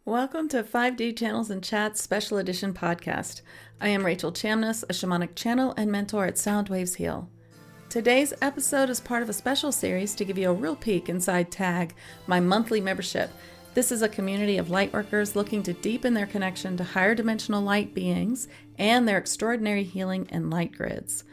Welcome to 5D Channels and Chats Special Edition podcast. I am Rachel Chamness, a shamanic channel and mentor at Sound Waves Heal. Today's episode is part of a special series to give you a real peek inside TAG, my monthly membership. This is a community of lightworkers looking to deepen their connection to higher dimensional light beings and their extraordinary healing and light grids.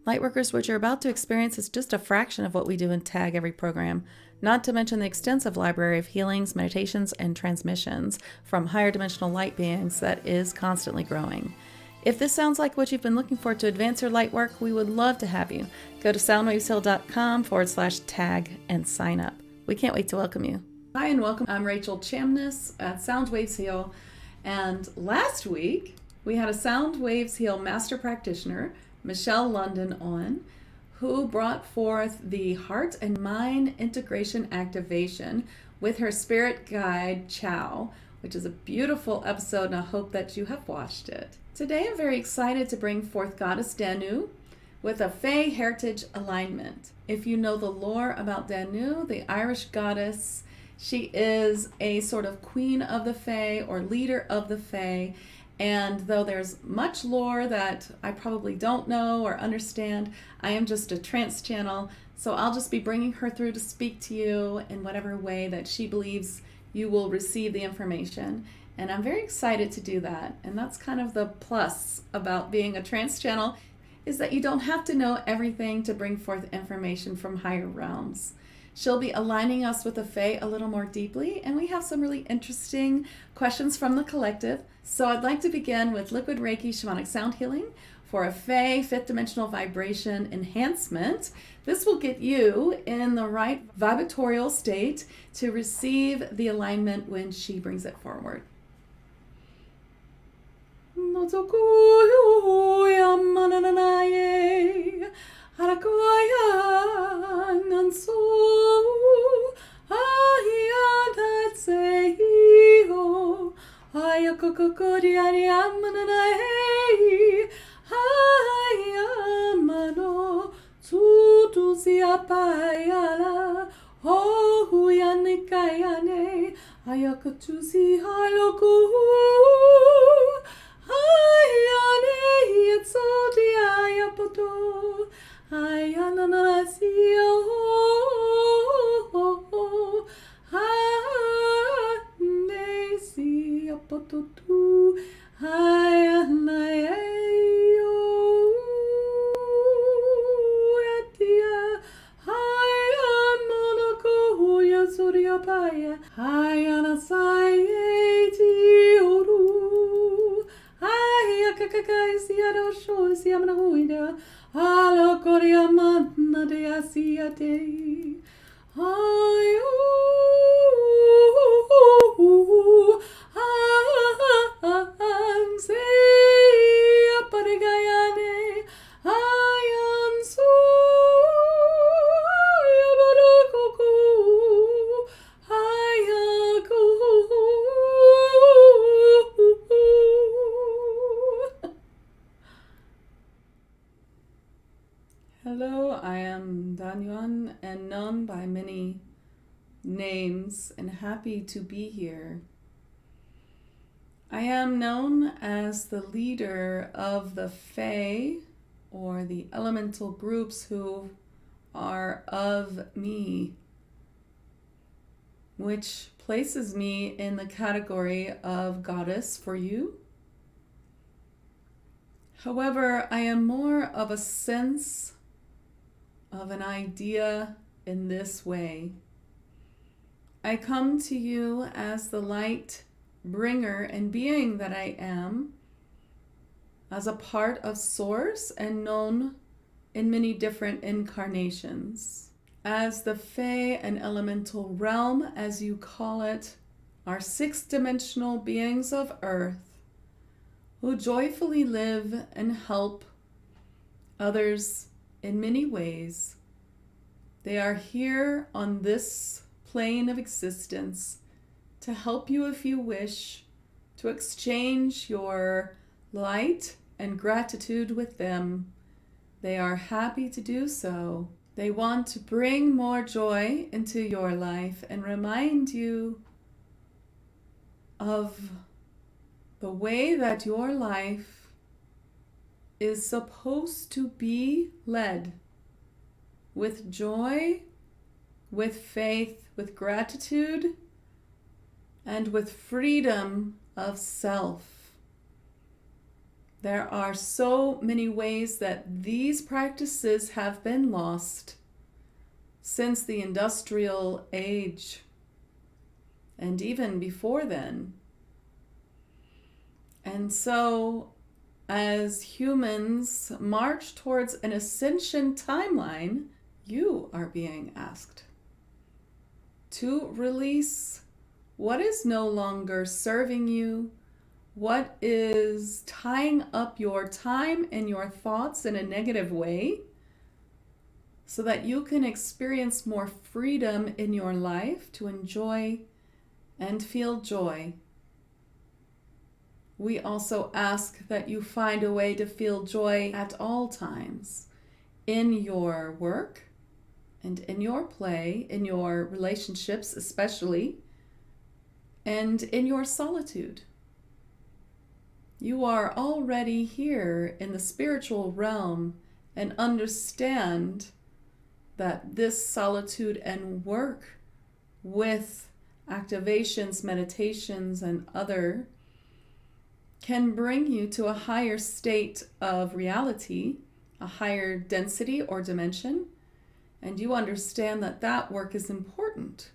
Lightworkers, what you're about to experience is just a fraction of what we do in TAG every program, not to mention the extensive library of healings, meditations, and transmissions from higher dimensional light beings that is constantly growing. If this sounds like what you've been looking for to advance your light work, we would love to have you. Go to soundwavesheal.com/tag and sign up. We can't wait to welcome you. Hi and welcome. I'm Rachel Chamness at Sound Waves Heal. And last week, we had a Sound Waves Heal master practitioner, Michelle London, on, who brought forth the heart and mind integration activation with her spirit guide, Chow, which is a beautiful episode, and I hope that you have watched it. Today, I'm very excited to bring forth Goddess Danu with a Fae heritage alignment. If you know the lore about Danu, the Irish goddess, she is a sort of queen of the Fae or leader of the Fae. And though there's much lore that I probably don't know or understand, I am just a trance channel, so I'll just be bringing her through to speak to you in whatever way that she believes you will receive the information. And I'm very excited to do that. And that's kind of the plus about being a trance channel, is that you don't have to know everything to bring forth information from higher realms. She'll be aligning us with the Fae a little more deeply, and we have some really interesting questions from the collective. So I'd like to begin with Liquid Reiki Shamanic Sound Healing for a Fae fifth dimensional vibration enhancement. This will get you in the right vibratorial state to receive the alignment when she brings it forward. Harakoya nanso ayatatseyo ayakokokoriari amananae ayamano tutuziapayala ohuyanikayane ayakatuzi haloku ayane yatsodi ayapoto ayananasio anesi apototu ayanayo atia ayamonoko yasuriapaya ayanasaye tioru ayakakakai siarosho siamanahuida Ala Korea manna de asiate. Ayo. Anse aparegayane. Ayansu. Yabarokoku. Ayaku. Hello, I am Danyuan and known by many names and happy to be here. I am known as the leader of the Fae, or the elemental groups who are of me, which places me in the category of goddess for you. However, I am more of a sense of an idea in this way. I come to you as the light bringer and being that I am, as a part of Source and known in many different incarnations. As the Fae and elemental realm, as you call it, are sixth dimensional beings of Earth who joyfully live and help others in many ways. They are here on this plane of existence to help you if you wish, to exchange your light and gratitude with them. They are happy to do so. They want to bring more joy into your life and remind you of the way that your life is supposed to be led, with joy, with faith, with gratitude, and with freedom of self. There are so many ways that these practices have been lost since the industrial age, and even before then. And so, as humans march towards an ascension timeline, you are being asked to release what is no longer serving you, what is tying up your time and your thoughts in a negative way, so that you can experience more freedom in your life to enjoy and feel joy. We also ask that you find a way to feel joy at all times, in your work and in your play, in your relationships especially, and in your solitude. You are already here in the spiritual realm and understand that this solitude and work with activations, meditations, and other can bring you to a higher state of reality, a higher density or dimension, and you understand that that work is important.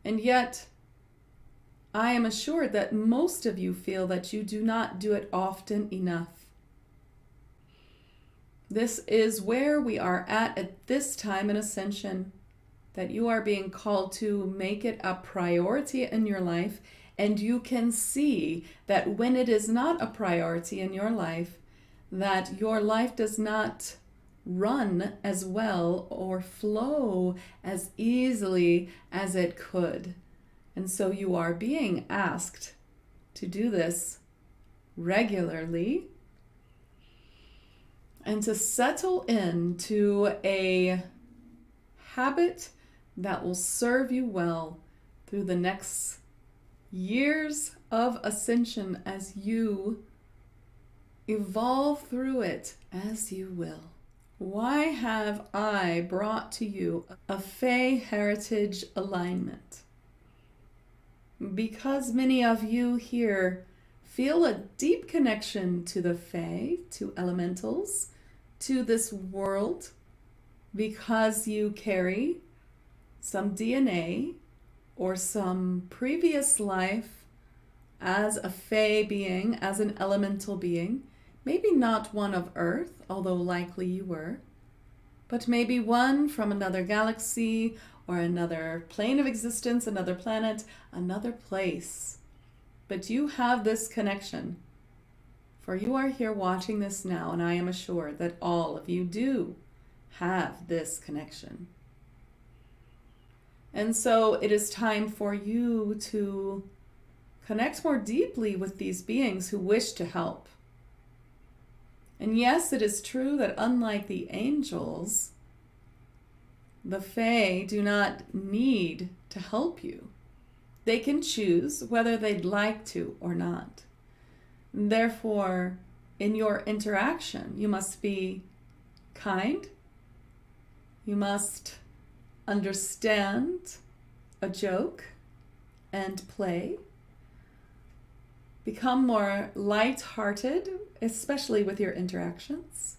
And yet, I am assured that most of you feel that you do not do it often enough. This is where we are at this time in ascension, that you are being called to make it a priority in your life. And you can see that when it is not a priority in your life, that your life does not run as well or flow as easily as it could. And so you are being asked to do this regularly and to settle into a habit that will serve you well through the next years of ascension as you evolve through it as you will. Why have I brought to you a Fae Heritage Alignment? Because many of you here feel a deep connection to the Fae, to elementals, to this world, because you carry some DNA or some previous life as a Fae being, as an elemental being, maybe not one of Earth, although likely you were, but maybe one from another galaxy or another plane of existence, another planet, another place. But you have this connection, for you are here watching this now, and I am assured that all of you do have this connection. And so it is time for you to connect more deeply with these beings who wish to help. And yes, it is true that unlike the angels, the Fae do not need to help you. They can choose whether they'd like to or not. Therefore, in your interaction, you must be kind. You must understand a joke and play. Become more light-hearted, especially with your interactions.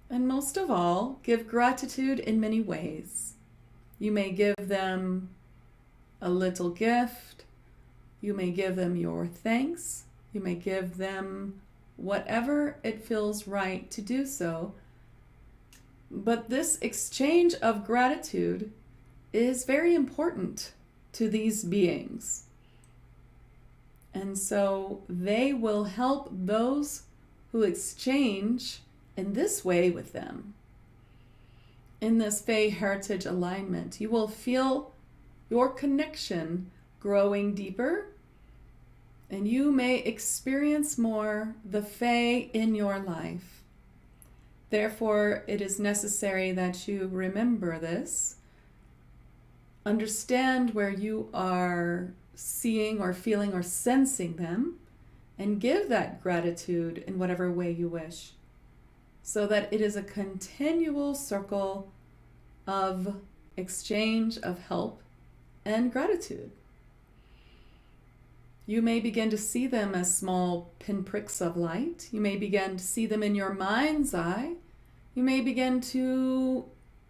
And most of all, give gratitude in many ways. You may give them a little gift. You may give them your thanks. You may give them whatever it feels right to do so. But this exchange of gratitude is very important to these beings. And so they will help those who exchange in this way with them. In this Fae Heritage Alignment, you will feel your connection growing deeper, and you may experience more the Fae in your life. Therefore, it is necessary that you remember this, understand where you are seeing or feeling or sensing them, and give that gratitude in whatever way you wish, so that it is a continual circle of exchange of help and gratitude. You may begin to see them as small pinpricks of light. You may begin to see them in your mind's eye. You may begin to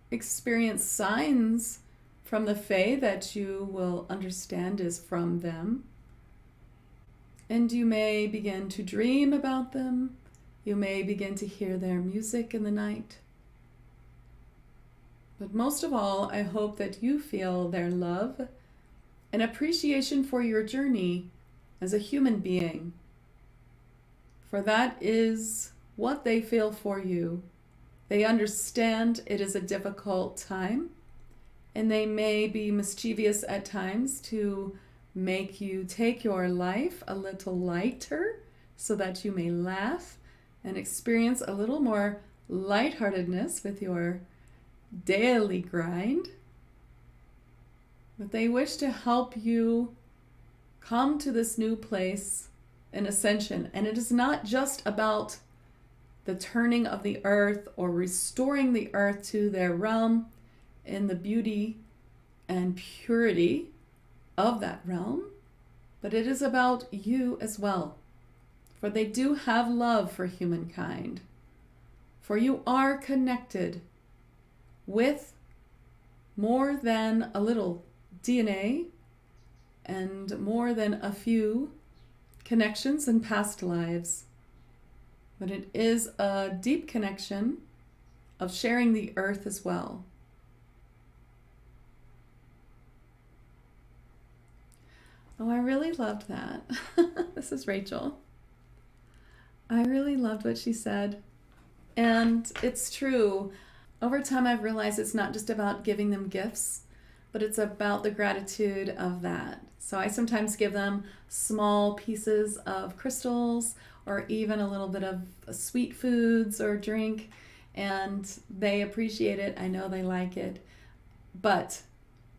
experience signs from the Fae that you will understand is from them. And you may begin to dream about them. You may begin to hear their music in the night. But most of all, I hope that you feel their love and appreciation for your journey as a human being. For that is what they feel for you. They understand it is a difficult time, and they may be mischievous at times to make you take your life a little lighter so that you may laugh and experience a little more lightheartedness with your daily grind. But they wish to help you come to this new place in ascension. And it is not just about the turning of the earth or restoring the earth to their realm in the beauty and purity of that realm, but it is about you as well. For they do have love for humankind. For you are connected with more than a little DNA and more than a few connections in past lives. But it is a deep connection of sharing the earth as well. Oh, I really loved that. This is Rachel. I really loved what she said. And it's true. Over time, I've realized it's not just about giving them gifts, but it's about the gratitude of that. So I sometimes give them small pieces of crystals or even a little bit of sweet foods or drink, and they appreciate it. I know they like it. But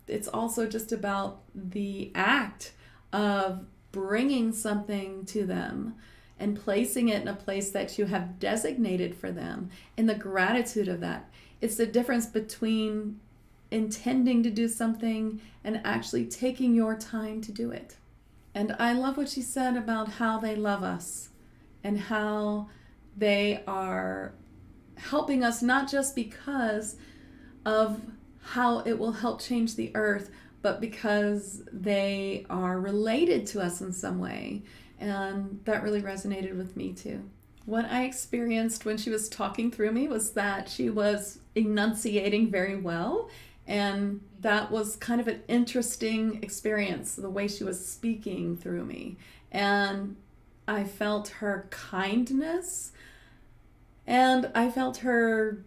it's also just about the act of bringing something to them and placing it in a place that you have designated for them, and the gratitude of that. It's the difference between intending to do something and actually taking your time to do it. And I love what she said about how they love us and how they are helping us not just because of how it will help change the earth, but because they are related to us in some way. And that really resonated with me too. What I experienced when she was talking through me was that she was enunciating very well. And that was kind of an interesting experience, the way she was speaking through me. And I felt her kindness, and I felt her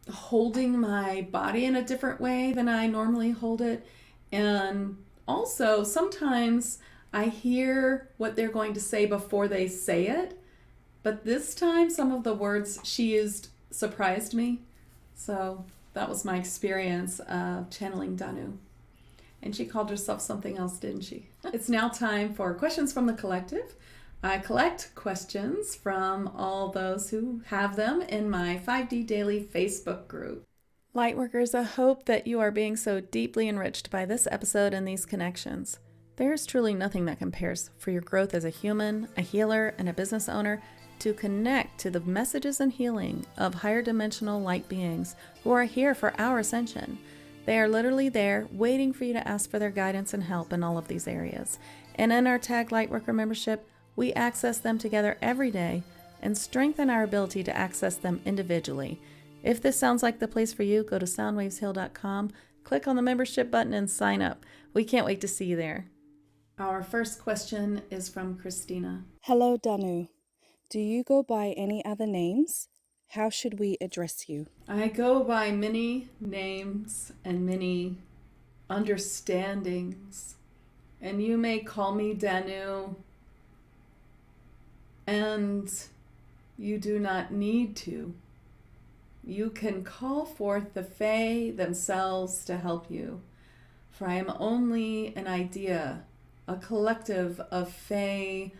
holding my body in a different way than I normally hold it. And also, sometimes I hear what they're going to say before they say it. But this time, some of the words she used surprised me. So that was my experience of channeling Danu. And she called herself something else, didn't she? It's now time for questions from the collective. I collect questions from all those who have them in my 5D Daily Facebook group. Lightworkers, I hope that you are being so deeply enriched by this episode and these connections. There is truly nothing that compares for your growth as a human, a healer, and a business owner to connect to the messages and healing of higher dimensional light beings who are here for our ascension. They are literally there waiting for you to ask for their guidance and help in all of these areas. And in our Tag Lightworker membership, we access them together every day and strengthen our ability to access them individually. If this sounds like the place for you, go to soundwavesheal.com, click on the membership button, and sign up. We can't wait to see you there. Our first question is from Christina. Hello, Danu. Do you go by any other names? How should we address you? I go by many names and many understandings, and you may call me Danu, and you do not need to. You can call forth the Fae themselves to help you, for I am only an idea a collective of Fae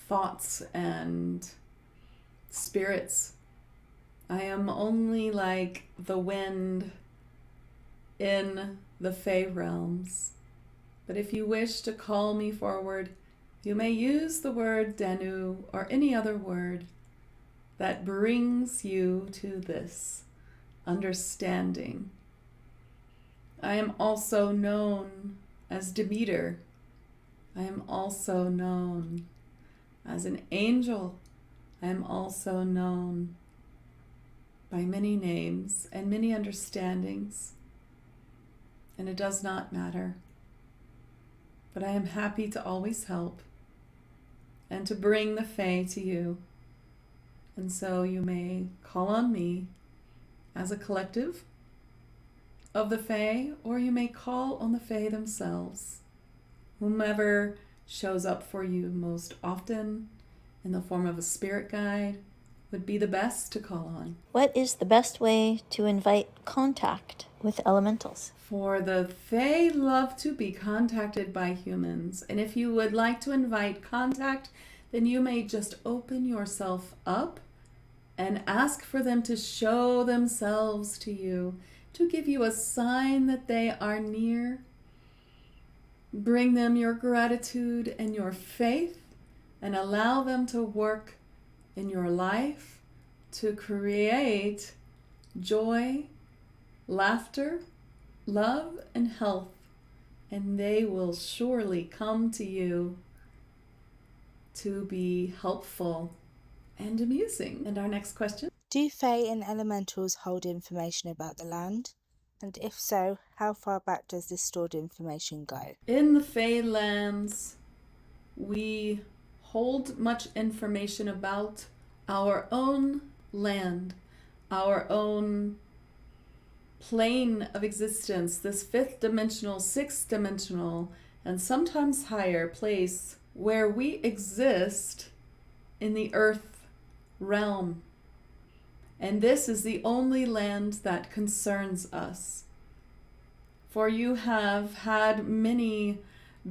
thoughts and spirits. I am only like the wind in the Fae realms. But if you wish to call me forward, you may use the word Danu or any other word that brings you to this understanding. I am also known as Demeter. I am also known as an angel. I am also known by many names and many understandings. And it does not matter. But I am happy to always help and to bring the Fae to you. And so you may call on me as a collective of the Fae, or you may call on the Fae themselves. Whomever shows up for you most often in the form of a spirit guide would be the best to call on. What is the best way to invite contact with elementals? For the Fae love to be contacted by humans. And if you would like to invite contact, then you may just open yourself up and ask for them to show themselves to you, to give you a sign that they are near. Bring them your gratitude and your faith and allow them to work in your life to create joy, laughter, love, and health. And they will surely come to you to be helpful and amusing. And our next question. Do Fae and elementals hold information about the land? And if so, how far back does this stored information go? In the Fae lands, we hold much information about our own land, our own plane of existence, this fifth dimensional, sixth dimensional, and sometimes higher place where we exist in the earth realm. And this is the only land that concerns us. For you have had many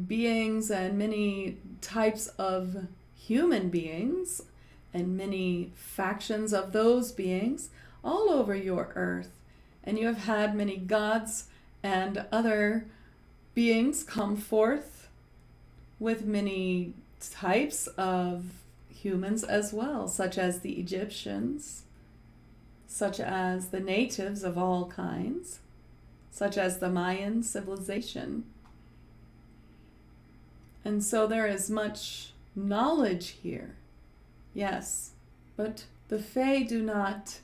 beings and many types of human beings and many factions of those beings all over your earth. And you have had many gods and other beings come forth with many types of humans as well, such as the Egyptians, such as the natives of all kinds, such as the Mayan civilization. And so there is much knowledge here, yes, but the Fae do not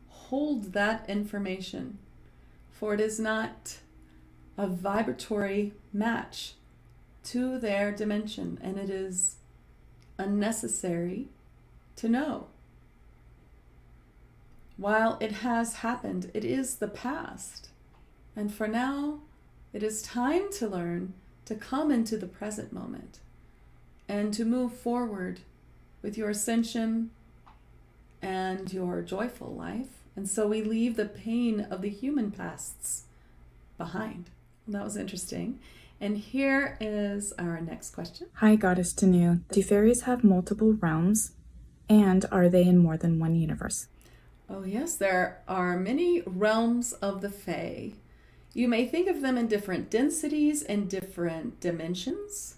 hold that information, for it is not a vibratory match to their dimension, and it is unnecessary to know. While it has happened, it is the past. And for now, it is time to learn to come into the present moment and to move forward with your ascension and your joyful life. And so we leave the pain of the human pasts behind. That was interesting. And here is our next question. Hi, Goddess Danu. Do fairies have multiple realms? And are they in more than one universe? Oh yes, there are many realms of the Fae. You may think of them in different densities and different dimensions.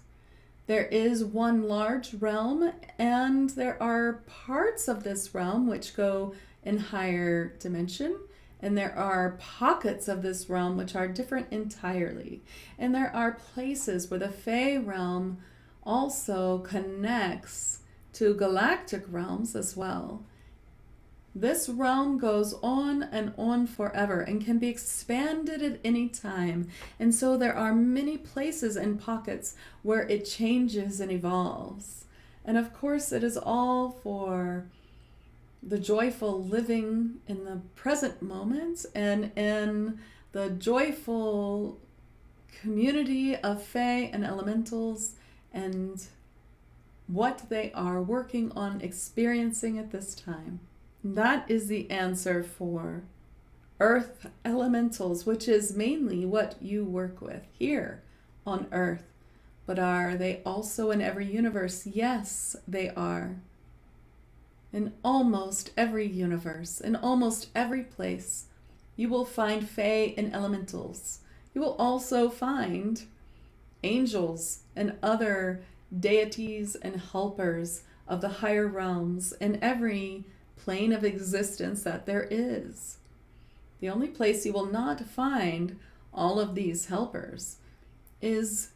There is one large realm, and there are parts of this realm which go in higher dimension, and there are pockets of this realm which are different entirely. And there are places where the Fae realm also connects to galactic realms as well. This realm goes on and on forever and can be expanded at any time. And so there are many places and pockets where it changes and evolves. And of course, it is all for the joyful living in the present moment and in the joyful community of Fae and elementals and what they are working on experiencing at this time. That is the answer for earth elementals, which is mainly what you work with here on earth. But are they also in every universe? Yes, they are. In almost every universe, in almost every place, you will find fae and elementals. You will also find angels and other deities and helpers of the higher realms in every plane of existence that there is. The only place you will not find all of these helpers is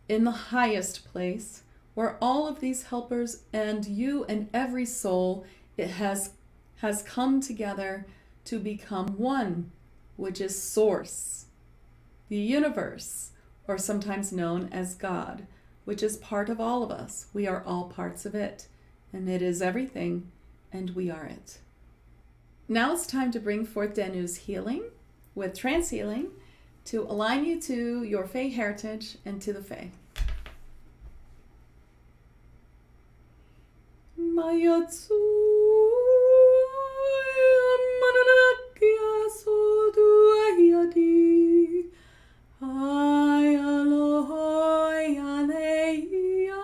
in the highest place, where all of these helpers and you and every soul it has come together to become one, which is Source, the universe, or sometimes known as God, which is part of all of us. We are all parts of it, and it is everything, and we are it. Now it's time to bring forth Danu's healing with trance healing to align you to your Fae heritage and to the Fae. Mayatsu Mananakia Sodu Ayadi Ayalohoi Aneia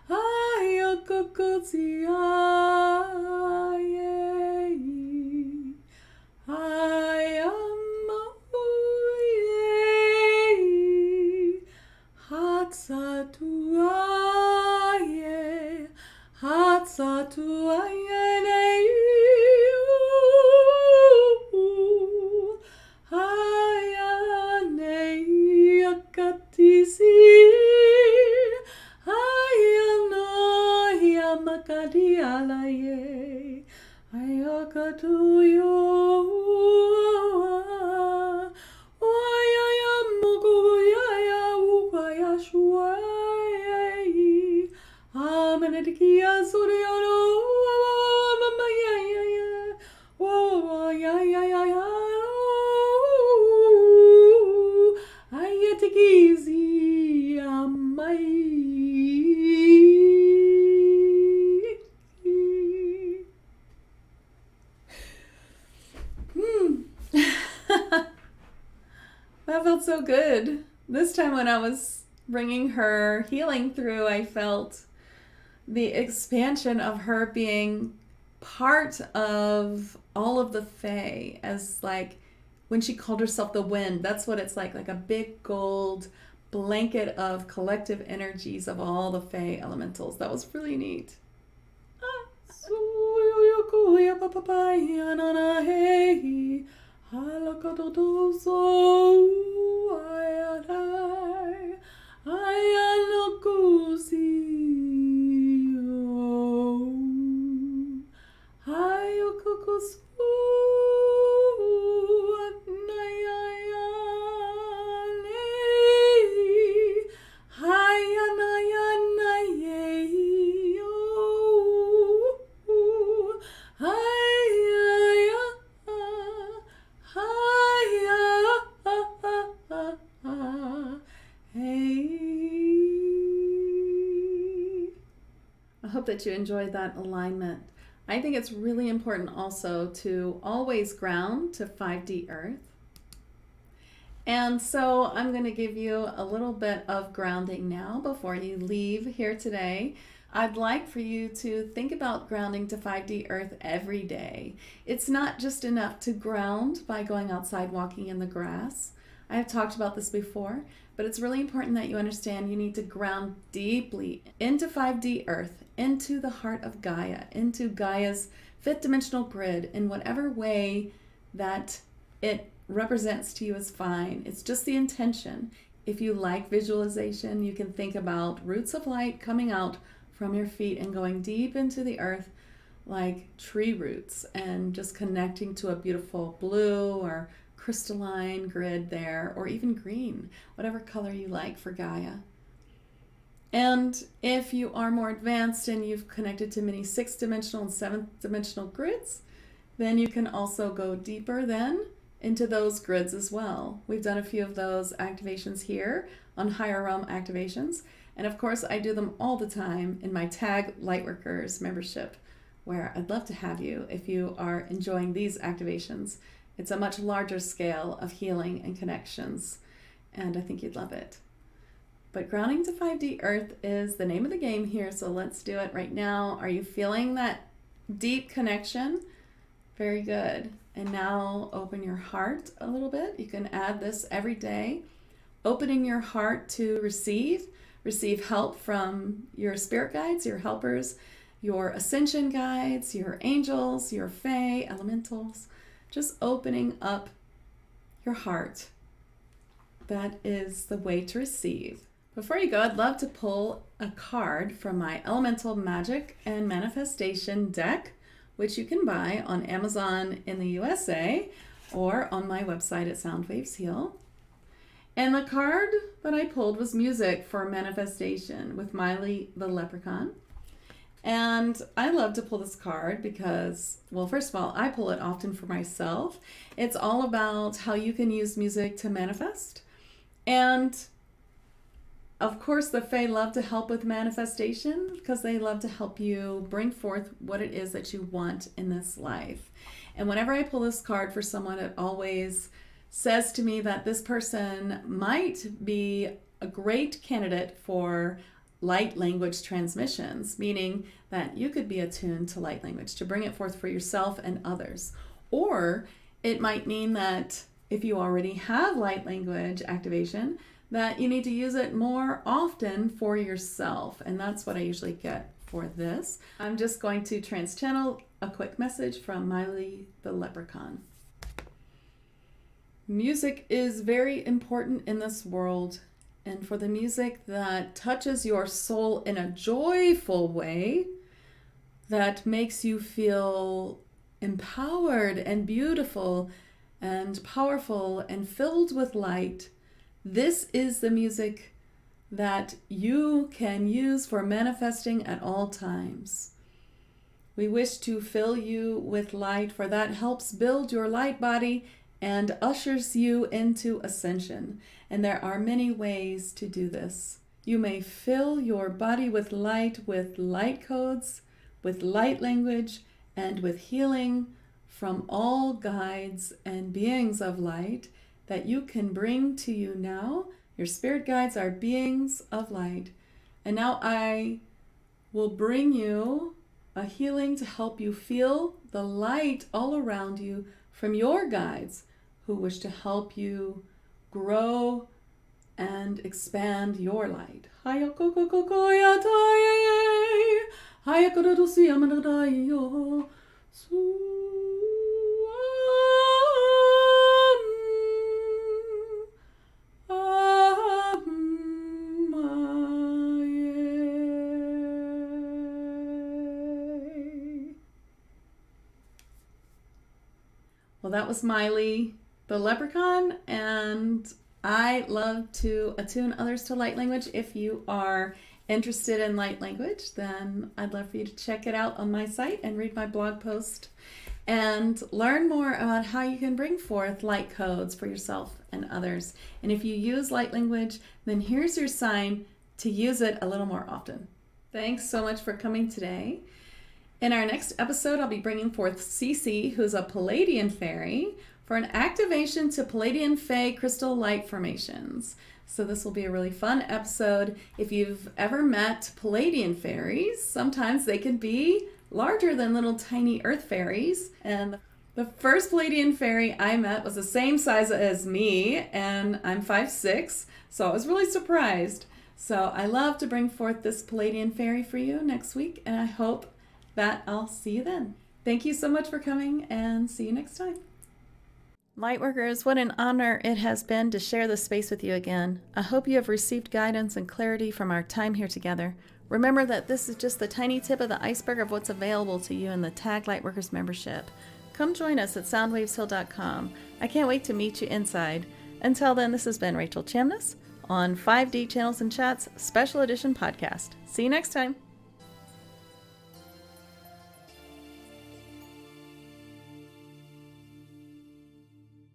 Ayakokotsia Ayamaui Hatsatuaye Hatsatuayene Ayane Yakatisi Ayano Yamakadi Alaye Ayakatuyo Amanadikia Suriano Mama ya ya ya Oh ya ya ya ya Ayatikizi Amai That felt so good. This time when I was bringing her healing through, I felt the expansion of her being part of all of the Fae, as like when she called herself the wind. That's what it's like a big gold blanket of collective energies of all the Fae elementals. That was really neat. I hope that you enjoyed that alignment. I think it's really important also to always ground to 5D Earth. And so I'm going to give you a little bit of grounding now before you leave here today. I'd like for you to think about grounding to 5D Earth every day. It's not just enough to ground by going outside walking in the grass. I have talked about this before, but it's really important that you understand you need to ground deeply into 5D Earth, into the heart of Gaia, into Gaia's fifth dimensional grid in whatever way that it represents to you is fine. It's just the intention. If you like visualization, you can think about roots of light coming out from your feet and going deep into the earth like tree roots and just connecting to a beautiful blue or crystalline grid there, or even green, whatever color you like for Gaia. And if you are more advanced and you've connected to many 6th dimensional and 7th dimensional grids, then you can also go deeper then into those grids as well. We've done a few of those activations here on Higher Realm Activations. And of course, I do them all the time in my Tag Lightworkers membership, where I'd love to have you if you are enjoying these activations. It's a much larger scale of healing and connections, and I think you'd love it. But grounding to 5D Earth is the name of the game here, so let's do it right now. Are you feeling that deep connection? Very good. And now open your heart a little bit. You can add this every day. Opening your heart to receive help from your spirit guides, your helpers, your ascension guides, your angels, your fae, elementals. Just opening up your heart. That is the way to receive. Before you go, I'd love to pull a card from my Elemental Magic and Manifestation deck, which you can buy on Amazon in the USA or on my website at Sound Waves Heal. And the card that I pulled was Music for Manifestation with Miley the Leprechaun. And I love to pull this card because, well, first of all, I pull it often for myself. It's all about how you can use music to manifest. And of course, the Fae love to help with manifestation because they love to help you bring forth what it is that you want in this life. And whenever I pull this card for someone, it always says to me that this person might be a great candidate for light language transmissions, meaning that you could be attuned to light language to bring it forth for yourself and others. Or it might mean that if you already have light language activation, that you need to use it more often for yourself. And that's what I usually get for this. I'm just going to trans-channel a quick message from Miley the Leprechaun. Music is very important in this world, and for the music that touches your soul in a joyful way, that makes you feel empowered and beautiful and powerful and filled with light, this is the music that you can use for manifesting at all times. We wish to fill you with light, for that helps build your light body and ushers you into ascension. And there are many ways to do this. You may fill your body with light codes, with light language, and with healing from all guides and beings of light that you can bring to you now. Your spirit guides are beings of light. And now I will bring you a healing to help you feel the light all around you from your guides who wish to help you grow and expand your light. Well, that was Miley the Leprechaun, and I love to attune others to light language. If you are interested in light language, then I'd love for you to check it out on my site and read my blog post and learn more about how you can bring forth light codes for yourself and others. And if you use light language, then here's your sign to use it a little more often. Thanks so much for coming today. In our next episode, I'll be bringing forth Cece, who's a Palladian fairy, for an activation to Palladian Fae crystal light formations. So this will be a really fun episode. If you've ever met Palladian fairies, sometimes they can be larger than little tiny earth fairies. And the first Palladian fairy I met was the same size as me, and I'm 5'6", so I was really surprised. So I love to bring forth this Palladian fairy for you next week, and I hope that I'll see you then. Thank you so much for coming, and see you next time. Lightworkers, what an honor it has been to share this space with you again. I hope you have received guidance and clarity from our time here together. Remember that this is just the tiny tip of the iceberg of what's available to you in the Tag Lightworkers membership. Come join us at soundwaveshill.com. I can't wait to meet you inside. Until then, this has been Rachel Chamness on 5D Channels and Chats Special Edition Podcast. See you next time.